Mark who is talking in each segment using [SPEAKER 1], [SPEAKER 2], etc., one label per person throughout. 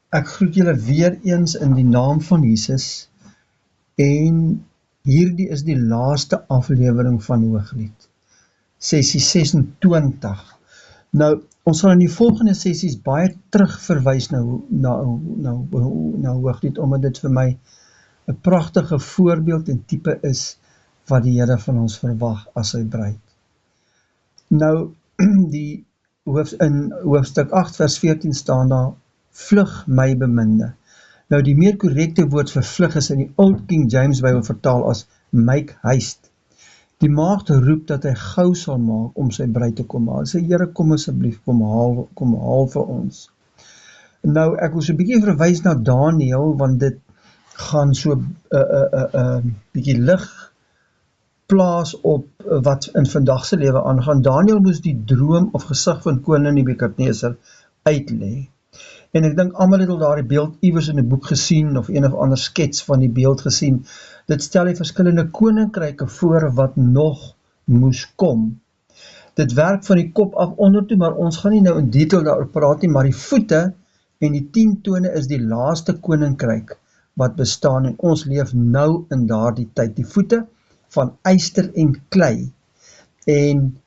[SPEAKER 1] Ek groet julle weer eens in die naam van Jesus en hierdie is die laaste aflewering van Hooglied, sessie 26. Nou, ons sal in die volgende sessies baie terug verwys na Hooglied, omdat dit vir my 'n pragtige voorbeeld en tipe is wat die Here van ons verwag as sy bruid. Nou, in hoofstuk 8 vers 14 staan daar, vlug my beminde. Nou die meer korrekte woord vir vlug is in die Old King James Bible vertaal as make haste. Die maagd roep dat hy gou sal maak om sy bruid te kom haal. Sê, Here, kom asseblief, kom haal vir ons. Nou, ek wil so 'n bietjie verwys na Daniël, want dit gaan so bietjie lig plaas op wat in vandag se lewe aangaan. Daniël moes die droom of gesig van koning Nebukadneser uitlê. En ek dink almal het al daardie beeld iewers in 'n boek gesien of een of ander skets van die beeld gesien. Dit stel die verskillende koninkryke voor wat nog moes kom. Dit werk van die kop af ondertoe, maar ons gaan nie nou in detail daaroor praat nie, maar die voete en die 10 tone is die laaste koninkryk wat bestaan en ons leef nou in daardie tyd. Die voete van yster en klei en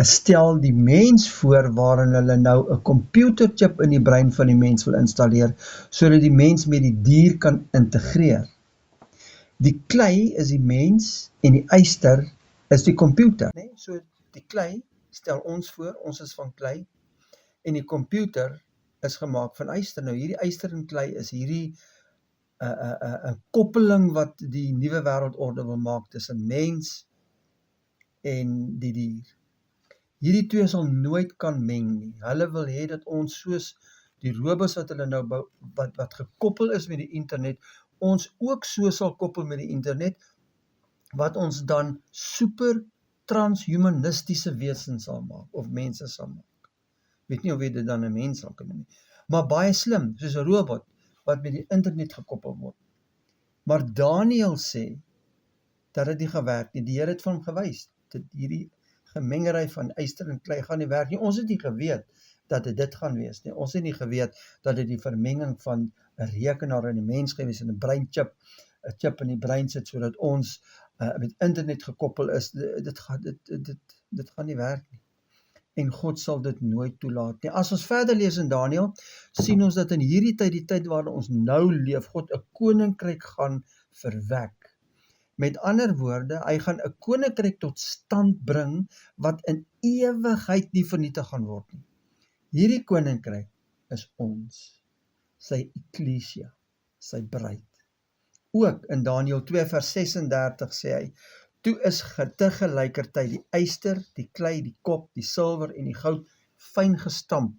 [SPEAKER 1] stel die mens voor waarin hulle nou 'n computerchip in die brein van die mens wil installeer, sodat die mens met die dier kan integreer. Die klei is die mens en die yster is die computer. Nee? So die klei stel ons voor, ons is van klei, en die computer is gemaak van yster. Nou hierdie yster en klei is hierdie 'n koppeling wat die nuwe wêreldorde wil maak tussen mens en die dier. Hierdie twee sal nooit kan meng nie. Hulle wil hê dat ons soos die robots wat hulle nou bou, wat gekoppel is met die internet, ons ook so sal koppel met die internet, wat ons dan super transhumanistiese wesens sal maak, of mense sal maak. Weet nie of jy dit dan 'n mens sal kan noem, maar baie slim, soos 'n robot, wat met die internet gekoppel word. Maar Daniël sê, dat dit nie gewerk nie. Die Here het van hom gewys, dat hierdie gemengery van yster en klei gaan nie werk nie. Ons het nie geweet dat dit gaan wees nie. Ons het nie geweet dat dit die vermenging van 'n rekenaar in 'n mens gewees en 'n breinchip, 'n chip in die brein sit, sodat ons met internet gekoppel is. Dit gaan nie werk nie. En God sal dit nooit toelaat nie. As ons verder lees in Daniël, sien ons dat in hierdie tyd, die tyd waarin ons nou leef, God 'n koninkryk gaan verwek. Met ander woorde, hy gaan 'n koninkryk tot stand bring, wat in ewigheid nie vernietig gaan word nie. Hierdie koninkryk is ons, sy eklesia, sy bruid. Ook in Daniël 2 vers 36 sê hy, toe is tegelykertyd die yster, die klei, die kop, die silwer en die goud fyn gestamp,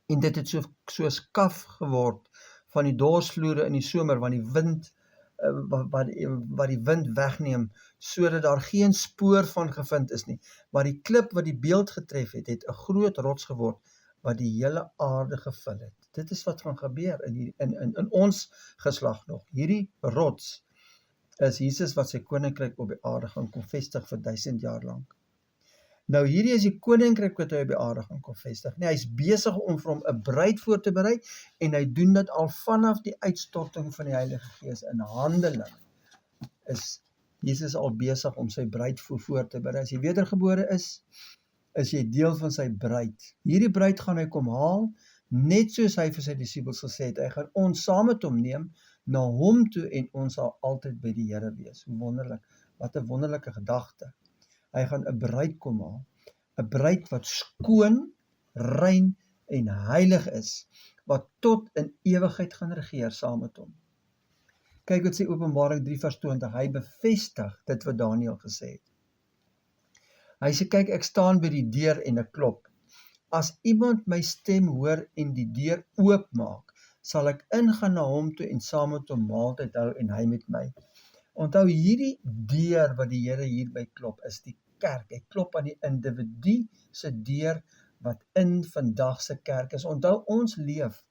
[SPEAKER 1] en dit het soos kaf geword van die dorsvloere in die somer, want die wind wat die wind wegneem, sodat daar geen spoor van gevind is nie. Maar die klip wat die beeld getref het 'n groot rots geword, wat die hele aarde gevul het. Dit is wat gaan gebeur in ons geslag nog. Hierdie rots is Jesus wat sy koninkryk op die aarde gaan kom vestig vir 1000 jaar lank. Nou hierdie is die koninkryk wat hy op die aarde gaan kom vestig. Nee, hy is besig om vir hom 'n bruid voor te berei, en hy doen dit al vanaf die uitstorting van die Heilige Gees in Handelinge. Is Jesus al besig om sy bruid voor te berei. As jy wedergebore is jy deel van sy bruid. Hierdie bruid gaan hy kom haal, net soos hy vir sy disippels gesê het, hy gaan ons saam met hom neem na hom toe, en ons sal altyd by die Here wees. Hoe wonderlik, wat 'n wonderlike gedagte. Hy gaan 'n bruid kom haal, 'n bruid wat skoon, rein en heilig is, wat tot in ewigheid gaan regeer saam met hom. Kyk wat sê Openbaring 3 vers 20, hy bevestig dit wat Daniël gesê het. Hy sê, kyk, ek staan by die deur en ek klop. As iemand my stem hoor en die deur oopmaak, sal ek ingaan na hom toe en saam met hom maaltyd hou en hy met my. Onthou, hierdie deur wat die Here hierby klop, is die kerk. Hy klop aan die individu se deur wat in vandag se kerk is. Onthou, ons leef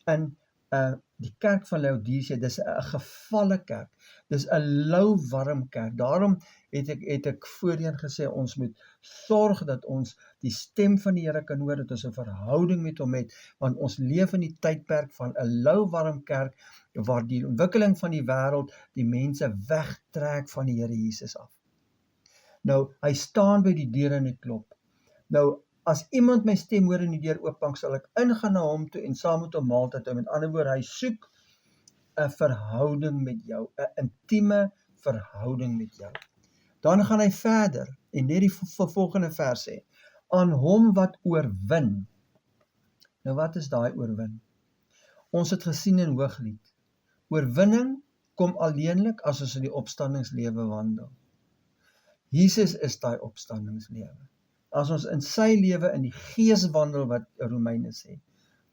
[SPEAKER 1] in 'n Die kerk van Laodicea, dis 'n gevalle kerk, dis 'n lauwarm kerk. Daarom het ek voorheen gesê, ons moet sorg dat ons die stem van die Here kan hoor, dat ons 'n verhouding met hom het, want ons leef in die tydperk van 'n lauwarm kerk, waar die ontwikkeling van die wêreld die mense wegtrek van die Here Jesus af. Nou, hy staan by die deur en hy klop. Nou, as iemand my stem hoor en die deur oopmaak, sal ek ingaan na hom toe en saam met hom maaltyd hou. Met ander woorde, hy soek 'n verhouding met jou, 'n intieme verhouding met jou. Dan gaan hy verder en net die volgende vers sê, aan hom wat oorwin. Nou wat is daai oorwin? Ons het gesien in Hooglied, oorwinning kom alleenlik as ons in die opstandingslewe wandel. Jesus is daai opstandingslewe. As ons in sy lewe in die gees wandel, wat Romeine sê,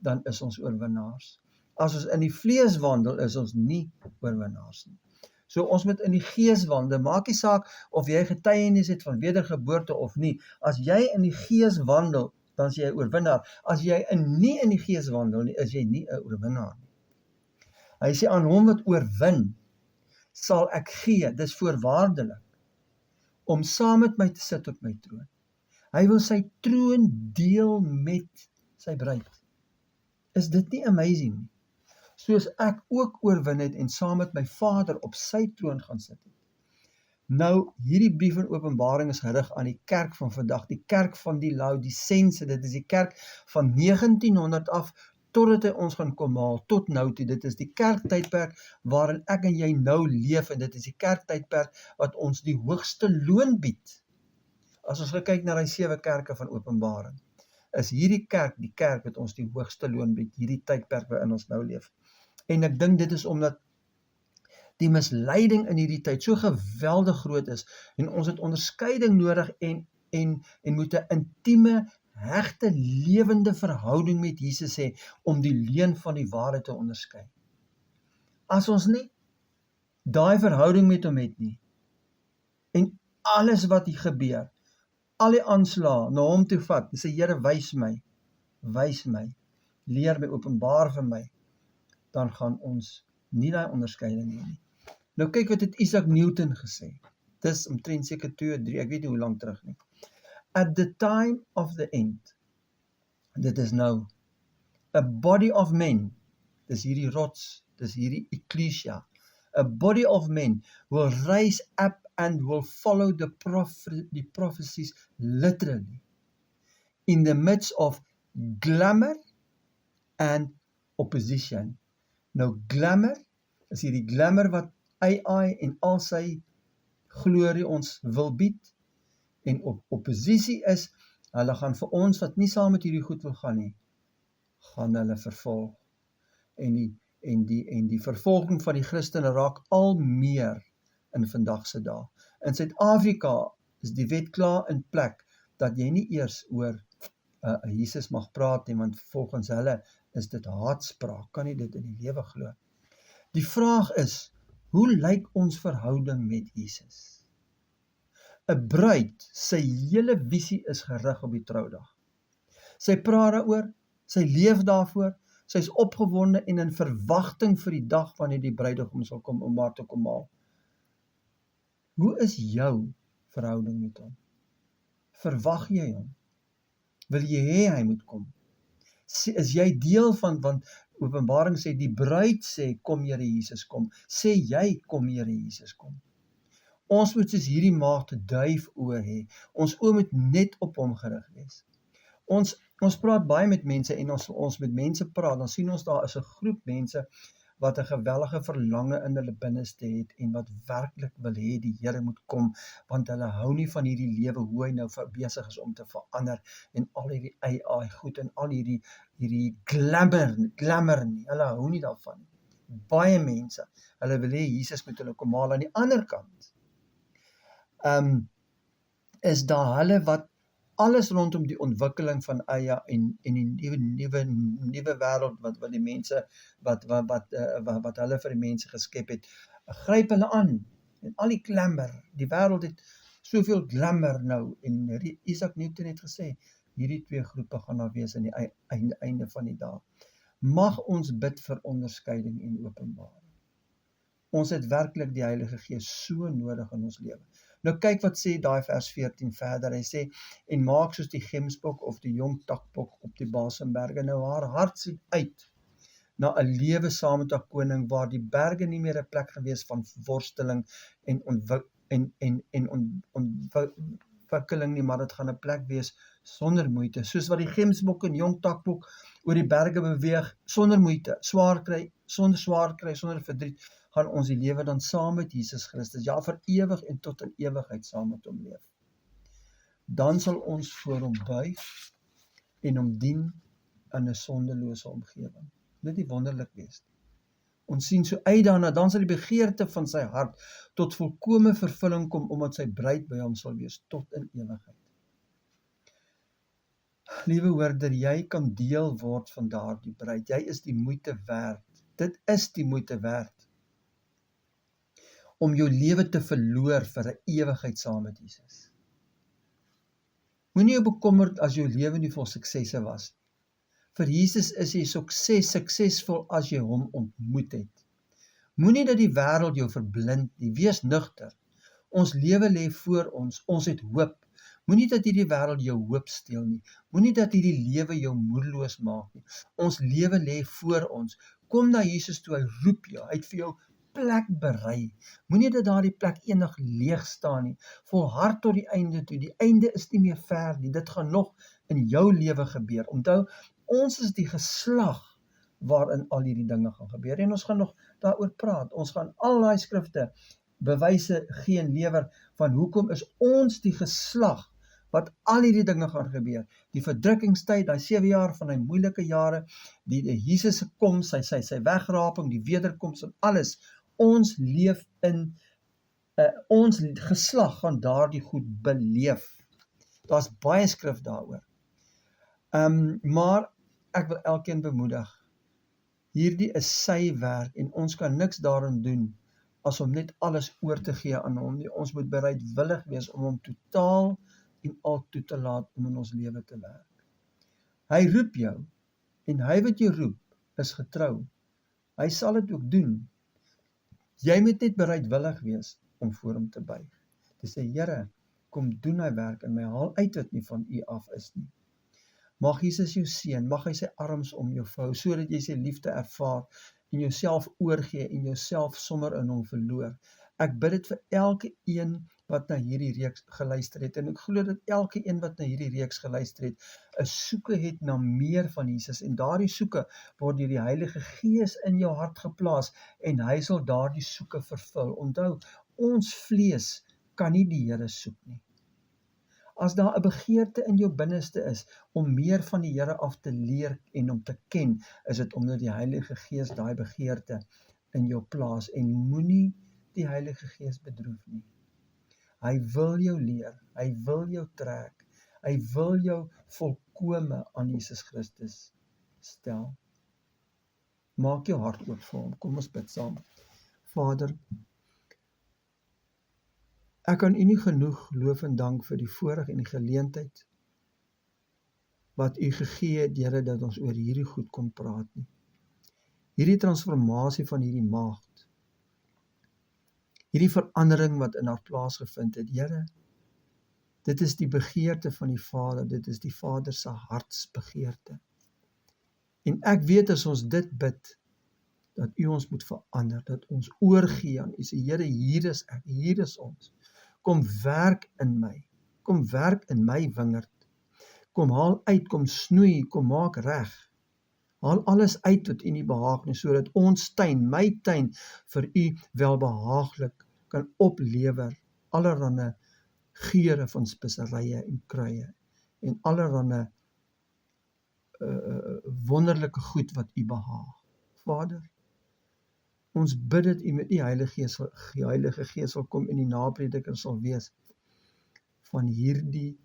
[SPEAKER 1] dan is ons oorwinnaars. As ons in die vlees wandel, is ons nie oorwinnaars nie. So ons moet in die gees wandel, maak nie saak of jy getuienis het van wedergeboorte of nie. As jy in die gees wandel, dan is jy 'n oorwinnaar. As jy nie in die gees wandel nie, is jy nie 'n oorwinnaar nie. Hy sê, aan hom wat oorwin, sal ek gee, dis voorwaardelik, om saam met my te sit op my troon. Hy wil sy troon deel met sy bruid. Is dit nie amazing nie? Soos ek ook oorwin het en saam met my Vader op sy troon gaan sit het. Nou, hierdie brief in Openbaring is gerig aan die kerk van vandag, die kerk van die Laodicense, dit is die kerk van 1900 af, totdat hy ons gaan kom haal, tot nou toe. Dit is die kerktydperk waarin ek en jy nou leef, en dit is die kerktydperk wat ons die hoogste loon bied. As ons kyk na die 7 kerke van Openbaring, is hierdie kerk die kerk wat ons die hoogste loon bied, hierdie tydperk waarin ons nou leef. En ek dink dit is omdat die misleiding in hierdie tyd so geweldig groot is, en ons het onderskeiding nodig en moet 'n intieme, hegte, lewende verhouding met Jesus hê, om die leuen van die waarheid te onderskei. As ons nie daai verhouding met hom het nie, en alles wat hier gebeur, al die aanslae na hom toe vat, en sê, Here, wys my, leer my, openbaar vir my, dan gaan ons nie daai onderskeiding hê nie. Nou kyk wat het Isaac Newton gesê. Dis omtrent seker 2, 3, ek weet nie hoe lank terug nie. At the time of the end, dit is nou, a body of men, dis hierdie rots, dis hierdie ecclesia, a body of men will rise up and will follow the prophecies literally, in the midst of glamour and opposition. Nou glamour, is hierdie glamour wat AI en al sy glorie ons wil bied, en oppositie is, hulle gaan vir ons wat nie saam met hierdie goed wil gaan nie, gaan hulle vervolg. En die vervolging van die Christene raak al meer in vandagse dae. In Suid-Afrika is die wet klaar in plek, dat jy nie eers oor Jesus mag praat nie, want volgens hulle is dit haatspraak, kan nie dit in die lewe glo. Die vraag is, hoe lyk ons verhouding met Jesus? 'n bruid, sy hele visie is gerig op die troudag. Sy praat daaroor, sy leef daarvoor, sy is opgewonde en in verwagting vir die dag wanneer die bruidegom sal kom om haar te kom haal. Hoe is jou verhouding met hom? Verwag jy hom? Wil jy hê hy moet kom? Is jy deel van, want Openbaring sê, die bruid sê, kom Here Jesus kom. Sê jy, kom Here Jesus kom. Ons moet soos hierdie maagd duif oë hê. Ons oë moet net op hom gerig wees. Ons praat baie met mense, en ons met mense praat, dan sien ons daar is 'n groep mense wat 'n geweldige verlange in hulle binneste het, en wat werklik wil hê die Here moet kom, want hulle hou nie van hierdie lewe, hoe hy nou besig is om te verander, en al hierdie AI goed, en al hierdie glamour nie, hulle hou nie daarvan nie. Baie mense, hulle wil hê Jesus moet hulle kom haal. Aan die ander kant, is daar hulle wat alles rondom die ontwikkeling van AI en die nuwe wêreld wat die mense wat hulle vir die mense geskep het, gryp hulle aan, en al die glamour, die wêreld het soveel glamour nou, en Isaac Newton het gesê, hierdie 2 groepe gaan daar wees aan die einde van die dag. Mag ons bid vir onderskeiding en openbaring. Ons het werklik die Heilige Gees so nodig in ons lewe. Nou kyk wat sê daai vers 14 verder, hy sê, en maak soos die gemsbok of die jong takbok op die Basenberge. Nou haar hart sien uit na 'n lewe saam met haar koning, waar die berge nie meer 'n plek gewees van worsteling en ontwikkeling nie, maar dit gaan 'n plek wees sonder moeite, soos wat die gemsbok en jong takbok oor die berge beweeg, sonder moeite, sonder swaar kry, sonder verdriet, gaan ons die lewe dan saam met Jesus Christus, ja vir ewig en tot in ewigheid saam met hom leef. Dan sal ons voor hom buig en hom dien in 'n sondelose omgewing. Dit nie wonderlik wees nie. Ons sien so uit daarna, dan sal die begeerte van sy hart tot volkome vervulling kom, omdat sy bruid by hom sal wees tot in ewigheid. Liewe hoorder, jy kan deel word van daardie bruid. Jy is die moeite werd. Dit is die moeite werd om jou lewe te verloor vir 'n ewigheid saam met Jesus. Moenie jou bekommerd as jou lewe nie vol suksesse was. Vir Jesus is jy suksesvol as jy hom ontmoet het. Moenie dat die wêreld jou verblind nie, wees nugter. Ons lewe lê voor ons, ons het hoop. Moenie dat hierdie wêreld jou hoop steel nie. Moenie dat hierdie lewe jou moedeloos maak nie. Ons lewe lê voor ons. Kom na Jesus toe, hy roep jou, hy het vir jou plek berei. Moenie dat daardie plek eendag leeg staan nie. Volhard tot die einde toe. Die einde is nie meer ver nie. Dit gaan nog in jou lewe gebeur. Onthou, ons is die geslag waarin al hierdie dinge gaan gebeur. En ons gaan nog daaroor praat. Ons gaan al daai skrifte bewyse gee en lewer van hoekom is ons die geslag wat al hierdie dinge gaan gebeur. Die verdrukkingstyd, daai 7 jaar van die moeilike jare, die Jesus se koms, sy wegraping, die wederkoms en alles. Ons leef in, ons geslag gaan daardie goed beleef. Daar's baie skrif daaroor. Maar ek wil elkeen bemoedig. Hierdie is sy werk en ons kan niks daarin doen as om net alles oor te gee aan hom nie. Ons moet bereidwillig wees om hom totaal en al toe te laat om in ons lewe te werk. Hy roep jou en hy wat jou roep is getrou. Hy sal dit ook doen. Jy moet net bereidwillig wees om voor hom te buig. Te sê, Here, kom doen hy werk in my, haal uit wat nie van u af is nie. Mag Jesus jou seën, mag hy sy arms om jou vou, sodat jy sy liefde ervaar en jouself oorgee en jouself sommer in hom verloor. Ek bid dit vir elke een wat na hierdie reeks geluister het, en ek glo dat elke een wat na hierdie reeks geluister het, 'n soeke het na meer van Jesus, en daardie soeke word deur die Heilige Gees in jou hart geplaas, en hy sal daardie soeke vervul. Onthou, ons vlees kan nie die Here soek nie. As daar 'n begeerte in jou binneste is om meer van die Here af te leer en om te ken, is dit omdat die Heilige Gees daai begeerte in jou plaas, en moenie die Heilige Gees bedroef nie. Hy wil jou leer, hy wil jou trek, hy wil jou volkome aan Jesus Christus stel. Maak jou hart oop vir hom, kom ons bid saam. Vader, ek kan u nie genoeg loof en dank vir die voorreg en die geleentheid wat u gegee het, Here, dat ons oor hierdie goed kon praat nie. Hierdie transformasie van hierdie maagd, hierdie verandering wat in haar plaasgevind het, Here, dit is die begeerte van die Vader, dit is die Vader se hartsbegeerte. En ek weet as ons dit bid, dat u ons moet verander, dat ons oorgee aan u, sê, Here, hier is ek, hier is ons. Kom werk in my, kom werk in my wingerd. Kom haal uit, kom snoei, kom maak reg. Haal alles uit wat u nie behaag nie, sodat ons tuin, my tuin, vir u welbehaaglik kan oplewer allerhande geure van speserye en kruie en allerhande wonderlike goed wat u behaag. Vader, ons bid dat u met die Heilige Gees sal kom en die naprediker sal wees van hierdie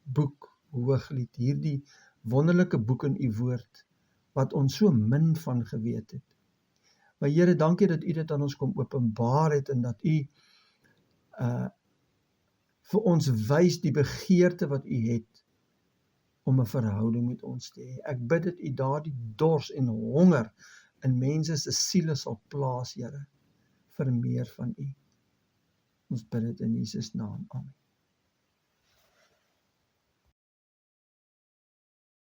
[SPEAKER 1] boek, Hooglied, hierdie wonderlike boek in u woord, wat ons so min van geweet het. Maar Here, dankie dat u dit aan ons kom openbaar het, en dat u vir ons wys die begeerte wat u het, om 'n verhouding met ons te hê. Ek bid dat U daardie dors en honger in mense se siele sal plaas, Here, vir meer van U. Ons bid dit in Jesus naam. Amen.